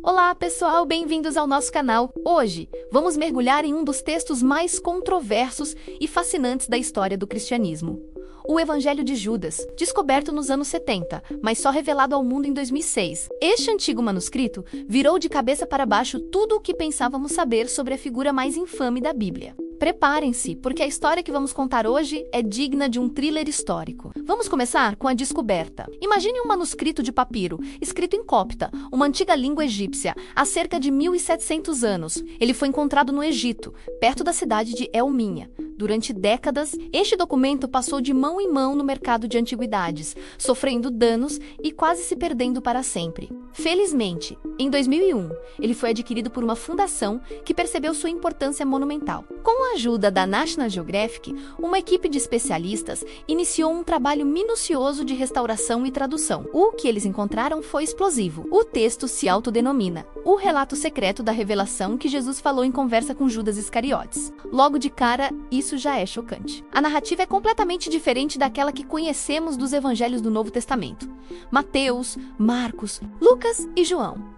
Olá pessoal, bem-vindos ao nosso canal. Hoje, vamos mergulhar em um dos textos mais controversos e fascinantes da história do cristianismo. O Evangelho de Judas, descoberto nos anos 70, mas só revelado ao mundo em 2006. Este antigo manuscrito virou de cabeça para baixo tudo o que pensávamos saber sobre a figura mais infame da Bíblia. Preparem-se, porque a história que vamos contar hoje é digna de um thriller histórico. Vamos começar com a descoberta. Imagine um manuscrito de papiro, escrito em copta, uma antiga língua egípcia, há cerca de 1700 anos. Ele foi encontrado no Egito, perto da cidade de El Minha. Durante décadas, este documento passou de mão em mão no mercado de antiguidades, sofrendo danos e quase se perdendo para sempre. Felizmente, em 2001, ele foi adquirido por uma fundação que percebeu sua importância monumental. Com a ajuda da National Geographic, uma equipe de especialistas iniciou um trabalho minucioso de restauração e tradução. O que eles encontraram foi explosivo. O texto se autodenomina o relato secreto da revelação que Jesus falou em conversa com Judas Iscariotes. Logo de cara, isso já é chocante. A narrativa é completamente diferente daquela que conhecemos dos evangelhos do Novo Testamento. Mateus, Marcos, Lucas e João.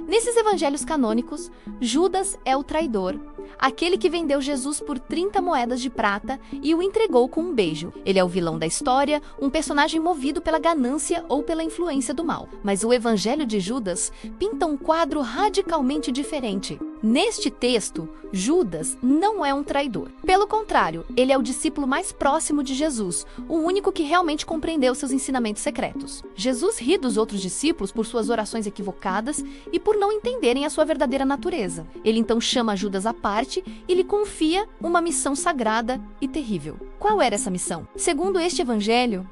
Nesses evangelhos canônicos, Judas é o traidor, aquele que vendeu Jesus por 30 moedas de prata e o entregou com um beijo. Ele é o vilão da história, um personagem movido pela ganância ou pela influência do mal. Mas o Evangelho de Judas pinta um quadro radicalmente diferente. Neste texto, Judas não é um traidor. Pelo contrário, ele é o discípulo mais próximo de Jesus, o único que realmente compreendeu seus ensinamentos secretos. Jesus ri dos outros discípulos por suas orações equivocadas e por não entenderem a sua verdadeira natureza. Ele então chama Judas à parte e lhe confia uma missão sagrada e terrível. Qual era essa missão? Segundo este evangelho,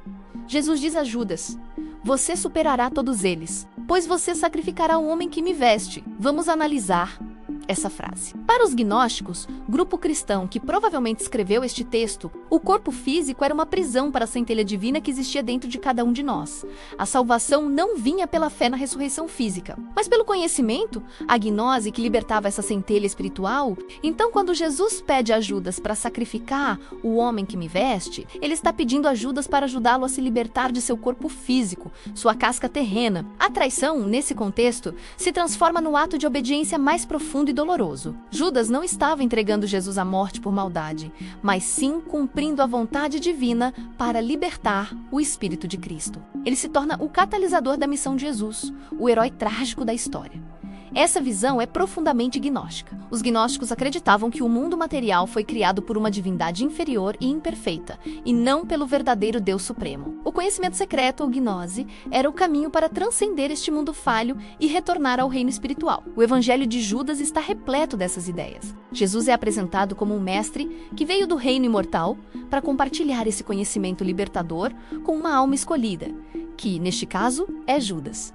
Jesus diz a Judas: "Você superará todos eles, pois você sacrificará o homem que me veste." Vamos analisar essa frase. Para os gnósticos, grupo cristão que provavelmente escreveu este texto, o corpo físico era uma prisão para a centelha divina que existia dentro de cada um de nós. A salvação não vinha pela fé na ressurreição física, mas pelo conhecimento, a gnose que libertava essa centelha espiritual. Então, quando Jesus pede a Judas para sacrificar o homem que me veste, ele está pedindo a Judas para ajudá-lo a se libertar de seu corpo físico, sua casca terrena. A traição, nesse contexto, se transforma no ato de obediência mais profundo e doloroso. Judas não estava entregando Jesus à morte por maldade, mas sim cumprindo a vontade divina para libertar o Espírito de Cristo. Ele se torna o catalisador da missão de Jesus, o herói trágico da história. Essa visão é profundamente gnóstica. Os gnósticos acreditavam que o mundo material foi criado por uma divindade inferior e imperfeita, e não pelo verdadeiro Deus Supremo. O conhecimento secreto, ou gnose, era o caminho para transcender este mundo falho e retornar ao reino espiritual. O Evangelho de Judas está repleto dessas ideias. Jesus é apresentado como um mestre que veio do reino imortal para compartilhar esse conhecimento libertador com uma alma escolhida, que, neste caso, é Judas.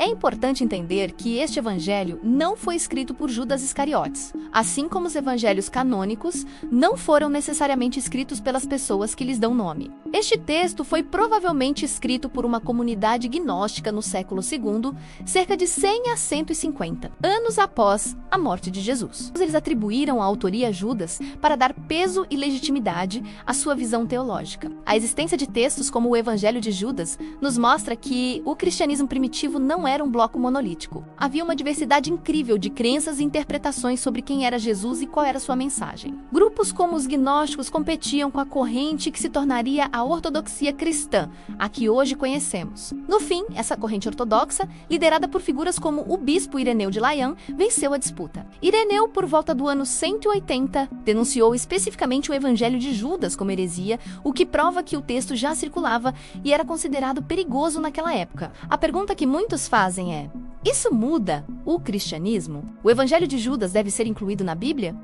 É importante entender que este evangelho não foi escrito por Judas Iscariotes, assim como os evangelhos canônicos não foram necessariamente escritos pelas pessoas que lhes dão nome. Este texto foi provavelmente escrito por uma comunidade gnóstica no século II, cerca de 100 a 150, anos após a morte de Jesus. Eles atribuíram a autoria a Judas para dar peso e legitimidade à sua visão teológica. A existência de textos como o Evangelho de Judas nos mostra que o cristianismo primitivo não era um bloco monolítico. Havia uma diversidade incrível de crenças e interpretações sobre quem era Jesus e qual era sua mensagem. Grupos como os gnósticos competiam com a corrente que se tornaria a ortodoxia cristã, a que hoje conhecemos. No fim, essa corrente ortodoxa, liderada por figuras como o bispo Ireneu de Lyon, venceu a disputa. Ireneu, por volta do ano 180, denunciou especificamente o Evangelho de Judas como heresia, o que prova que o texto já circulava e era considerado perigoso naquela época. A pergunta que muitos fazem é: isso muda o cristianismo? O Evangelho de Judas deve ser incluído na Bíblia?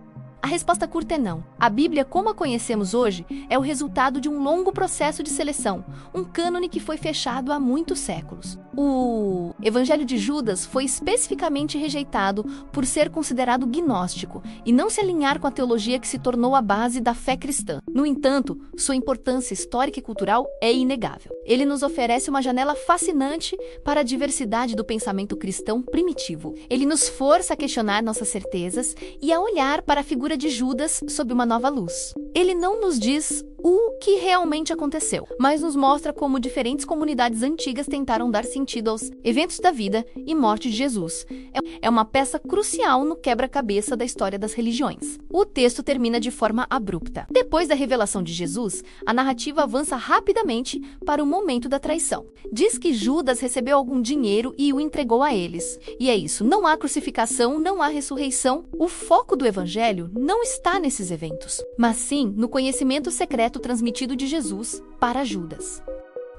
A resposta curta é não. A Bíblia, como a conhecemos hoje, é o resultado de um longo processo de seleção, um cânone que foi fechado há muitos séculos. O Evangelho de Judas foi especificamente rejeitado por ser considerado gnóstico e não se alinhar com a teologia que se tornou a base da fé cristã. No entanto, sua importância histórica e cultural é inegável. Ele nos oferece uma janela fascinante para a diversidade do pensamento cristão primitivo. Ele nos força a questionar nossas certezas e a olhar para a figura de Judas sob uma nova luz. Ele não nos diz o que realmente aconteceu, mas nos mostra como diferentes comunidades antigas tentaram dar sentido aos eventos da vida e morte de Jesus. É uma peça crucial no quebra-cabeça da história das religiões. O texto termina de forma abrupta. Depois da revelação de Jesus, a narrativa avança rapidamente para o momento da traição. Diz que Judas recebeu algum dinheiro e o entregou a eles. E é isso, não há crucificação, não há ressurreição. O foco do evangelho não está nesses eventos, mas sim no conhecimento secreto transmitido de Jesus para Judas.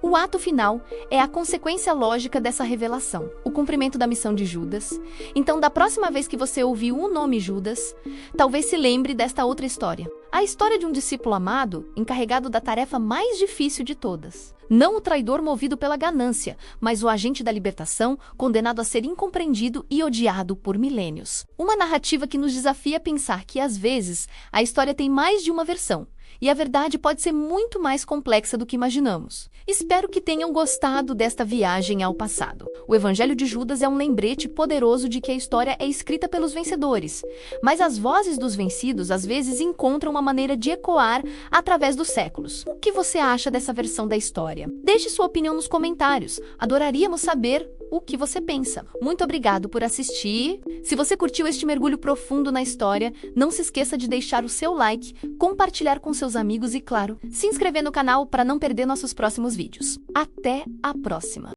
O ato final é a consequência lógica dessa revelação, o cumprimento da missão de Judas. Então, da próxima vez que você ouvir o nome Judas, talvez se lembre desta outra história. A história de um discípulo amado, encarregado da tarefa mais difícil de todas. Não o traidor movido pela ganância, mas o agente da libertação, condenado a ser incompreendido e odiado por milênios. Uma narrativa que nos desafia a pensar que, às vezes, a história tem mais de uma versão. E a verdade pode ser muito mais complexa do que imaginamos. Espero que tenham gostado desta viagem ao passado. O Evangelho de Judas é um lembrete poderoso de que a história é escrita pelos vencedores, mas as vozes dos vencidos às vezes encontram uma maneira de ecoar através dos séculos. O que você acha dessa versão da história? Deixe sua opinião nos comentários. Adoraríamos saber o que você pensa. Muito obrigado por assistir. Se você curtiu este mergulho profundo na história, não se esqueça de deixar o seu like, compartilhar com seus amigos e, claro, se inscrever no canal para não perder nossos próximos vídeos. Até a próxima!